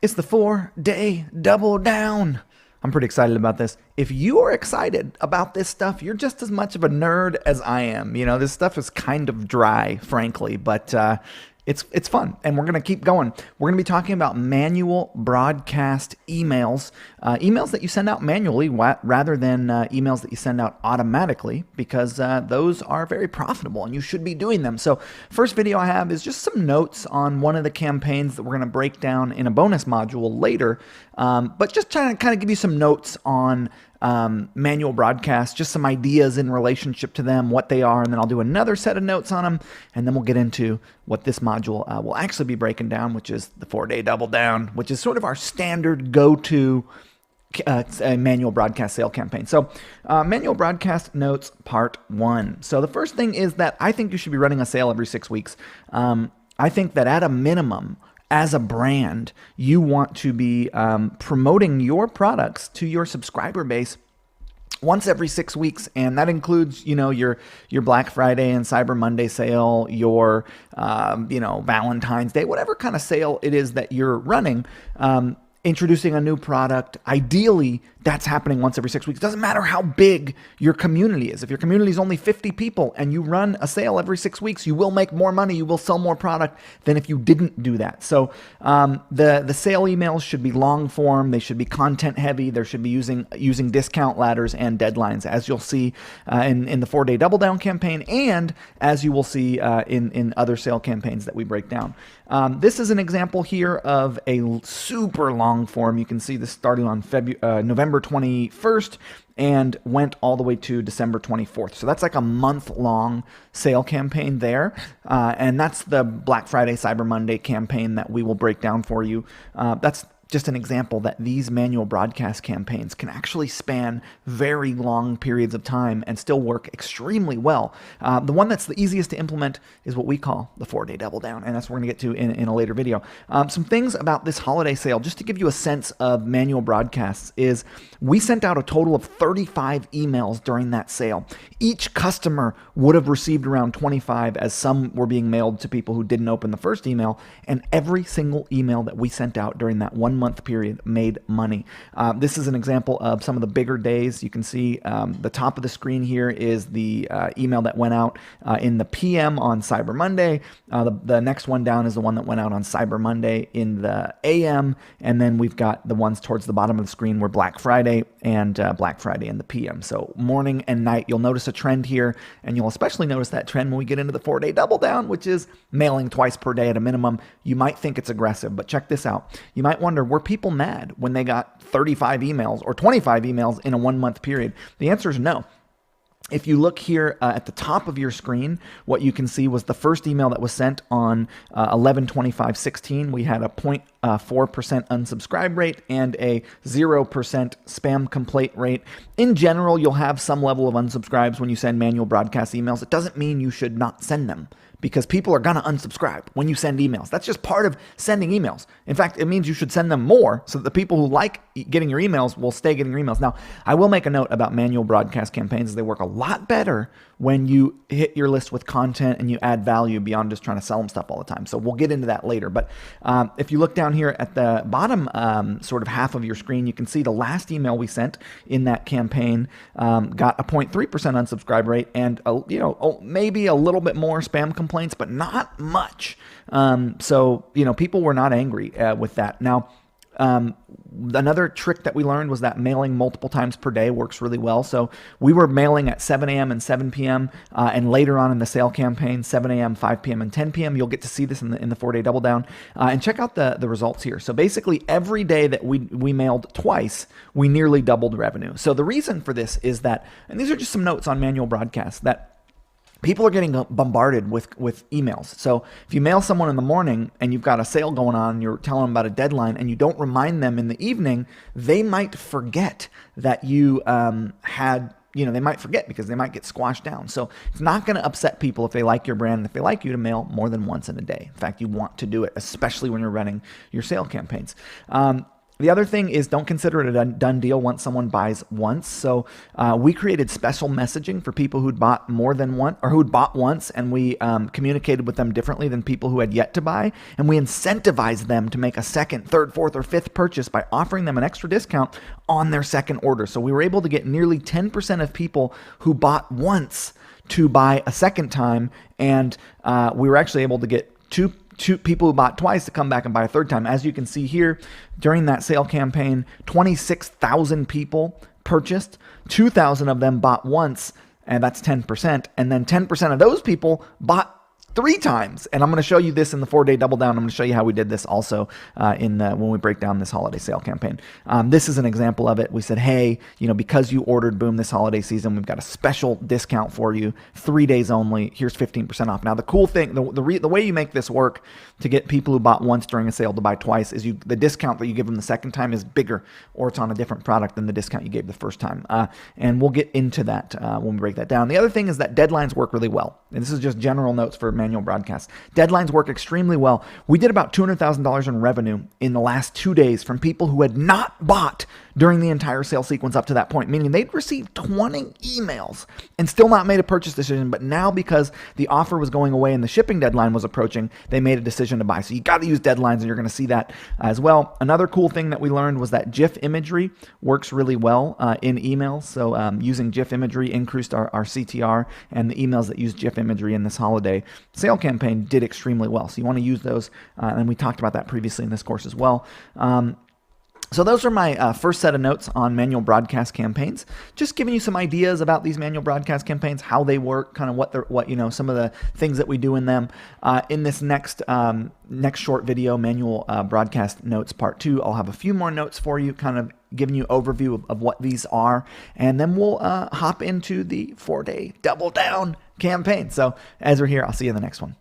It's the 4-day double down. I'm pretty excited about this. If you are excited about this stuff, you're just as much of a nerd as I am. You know, this stuff is kind of dry, frankly, but it's fun, and we're going to keep going. We're going to be talking about manual broadcast emails, emails that you send out manually rather than emails that you send out automatically, because those are very profitable, and you should be doing them. So first video I have is just some notes on one of the campaigns that we're going to break down in a bonus module later, but just trying to kind of give you some notes on manual broadcast, just some ideas in relationship to them, what they are, and then I'll do another set of notes on them, and then we'll get into what this module will actually be breaking down, which is the 4-day double down, which is sort of our standard go-to manual broadcast sale campaign. So manual broadcast notes part 1. So the first thing is that I think you should be running a sale every 6 weeks. I think that at a minimum, as a brand, you want to be promoting your products to your subscriber base once every 6 weeks, and that includes, you know, your Black Friday and Cyber Monday sale, your Valentine's Day, whatever kind of sale it is that you're running. Introducing a new product, ideally that's happening once every 6 weeks. Doesn't matter how big your community is. If your community is only 50 people and you run a sale every 6 weeks, you will make more money, you will sell more product than if you didn't do that. So the sale emails should be long form, they should be content heavy, they should be using discount ladders and deadlines, as you'll see in the 4-day double down campaign, and as you will see in other sale campaigns that we break down. This is an example here of a super long form. You can see this started on November 21st and went all the way to December 24th. So that's like a month-long sale campaign there. And that's the Black Friday, Cyber Monday campaign that we will break down for you. That's just an example that these manual broadcast campaigns can actually span very long periods of time and still work extremely well. The one that's the easiest to implement is what we call the 4-day double down, and that's what we're going to get to in a later video. Some things about this holiday sale, just to give you a sense of manual broadcasts, is we sent out a total of 35 emails during that sale. Each customer would have received around 25, as some were being mailed to people who didn't open the first email, and every single email that we sent out during that 1 month period made money. This is an example of some of the bigger days. You can see the top of the screen here is the email that went out in the PM on Cyber Monday. The next one down is the one that went out on Cyber Monday in the AM, and then we've got the ones towards the bottom of the screen were Black Friday and Black Friday in the PM. So morning and night, you'll notice a trend here, and you'll especially notice that trend when we get into the 4-day double down, which is mailing twice per day at a minimum. You might think it's aggressive, but check this out. You might wonder, were people mad when they got 35 emails or 25 emails in a 1 month period? The answer is no. If you look here at the top of your screen, what you can see was the first email that was sent on 11/25/16. We had a 0.4% unsubscribe rate and a 0% spam complaint rate. In general, you'll have some level of unsubscribes when you send manual broadcast emails. It doesn't mean you should not send them, because people are going to unsubscribe when you send emails. That's just part of sending emails. In fact, it means you should send them more so that the people who like getting your emails will stay getting your emails. Now, I will make a note about manual broadcast campaigns. They work a lot better when you hit your list with content and you add value beyond just trying to sell them stuff all the time. So we'll get into that later. But if you look down here at the bottom sort of half of your screen, you can see the last email we sent in that campaign got a 0.3% unsubscribe rate and maybe a little bit more spam complaints, but not much. So people were not angry with that. Now, another trick that we learned was that mailing multiple times per day works really well. So we were mailing at 7 a.m. and 7 p.m. And later on in the sale campaign, 7 a.m., 5 p.m., and 10 p.m. You'll get to see this in the 4-day double down. And check out the results here. So basically, every day that we mailed twice, we nearly doubled revenue. So the reason for this is that, and these are just some notes on manual broadcasts, that people are getting bombarded with emails. So if you mail someone in the morning and you've got a sale going on, you're telling them about a deadline, and you don't remind them in the evening, they might forget that you they might forget because they might get squashed down. So it's not going to upset people if they like your brand and if they like you to mail more than once in a day. In fact, you want to do it, especially when you're running your sale campaigns. The other thing is don't consider it a done deal once someone buys once. So we created special messaging for people who'd bought more than one or who'd bought once, and we communicated with them differently than people who had yet to buy. And we incentivized them to make a second, third, fourth, or fifth purchase by offering them an extra discount on their second order. So we were able to get nearly 10% of people who bought once to buy a second time, and we were actually able to get two people who bought twice to come back and buy a third time. As you can see here, during that sale campaign, 26,000 people purchased, 2,000 of them bought once, and that's 10%. And then 10% of those people bought 3 times. And I'm going to show you this in the 4-day double down. I'm going to show you how we did this also when we break down this holiday sale campaign. This is an example of it. We said, hey, because you ordered Boom this holiday season, we've got a special discount for you, 3 days only. Here's 15% off. Now, the cool thing, the way you make this work to get people who bought once during a sale to buy twice is the discount that you give them the second time is bigger, or it's on a different product than the discount you gave the first time. And we'll get into that when we break that down. The other thing is that deadlines work really well. And this is just general notes for manual broadcasts. Deadlines work extremely well. We did about $200,000 in revenue in the last 2 days from people who had not bought during the entire sales sequence up to that point, meaning they'd received 20 emails and still not made a purchase decision. But now, because the offer was going away and the shipping deadline was approaching, they made a decision to buy. So you got to use deadlines, and you're going to see that as well. Another cool thing that we learned was that GIF imagery works really well in emails. So using GIF imagery increased our CTR, and the emails that use GIF imagery in this holiday sale campaign did extremely well. So you want to use those, and we talked about that previously in this course as well. So those are my first set of notes on manual broadcast campaigns. Just giving you some ideas about these manual broadcast campaigns, how they work, kind of what some of the things that we do in them. In this next short video, manual broadcast notes part 2, I'll have a few more notes for you, kind of giving you overview of what these are, and then we'll hop into the 4-day double down campaign. So as we're here, I'll see you in the next one.